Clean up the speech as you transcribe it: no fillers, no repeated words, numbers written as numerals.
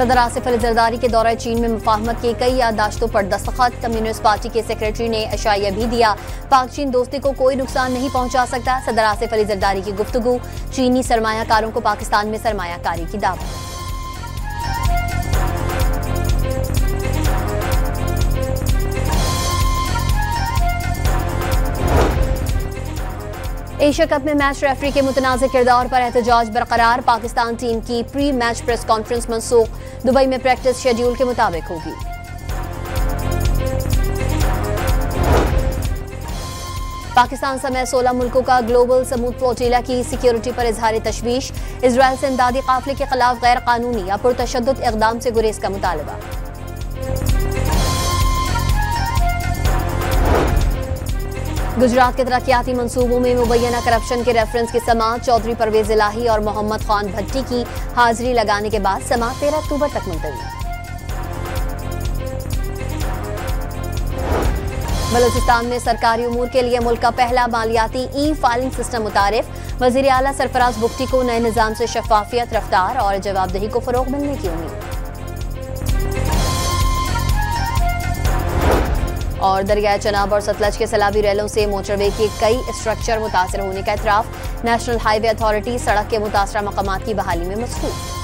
सदर आसिफ अली जरदारी के दौरे चीन में मुफाहमत की कई याददाश्तों पर दस्तखत। कम्युनिस्ट पार्टी के सेक्रेटरी ने अशाइया भी दिया। पाक चीन दोस्ती को कोई नुकसान नहीं पहुंचा सकता। सदर आसिफ अली जरदारी की गुफ्तगू। चीनी सरमायाकारों को पाकिस्तान में सरमायाकारी की दावत। एशिया कप में मैच रेफरी के मुतनाज़ किरदार पर एहतजाज बरकरार। पाकिस्तान टीम की प्री मैच प्रेस कॉन्फ्रेंस मनसूख। दुबई में प्रैक्टिस शेड्यूल के मुताबिक होगी। पाकिस्तान समेत 16 मुल्कों का ग्लोबल समूह फ्लोटिला की सिक्योरिटी पर इजहार तशवीश। इजराइल से इमदादी काफिले के खिलाफ गैर कानूनी या पुरतशद्दुद इक़दाम से गुरेज का मुतालबा। गुजरात के तरक्याती मंसूबों में मुबैना करप्शन के रेफरेंस की समाअत। चौधरी परवेज इलाही और मोहम्मद खान भट्टी की हाजिरी लगाने के बाद समाअत 13 अक्टूबर तक मुलतवी। बलूचिस्तान में सरकारी उमूर के लिए मुल्क का पहला मालियाती ई फाइलिंग सिस्टम मुतारिफ। वज़ीर आला सरफराज बुख्ती को नए निज़ाम से शफाफियत, रफ्तार और जवाबदेही को फरोग मिलने की उम्मीद। और दरियाए चनाब और सतलज के सैलाबी रेलों से मोटरवे के कई स्ट्रक्चर मुतासर होने का इतराफ। नेशनल हाईवे अथॉरिटी सड़क के मुतासरा मकामात की बहाली में मसरूफ।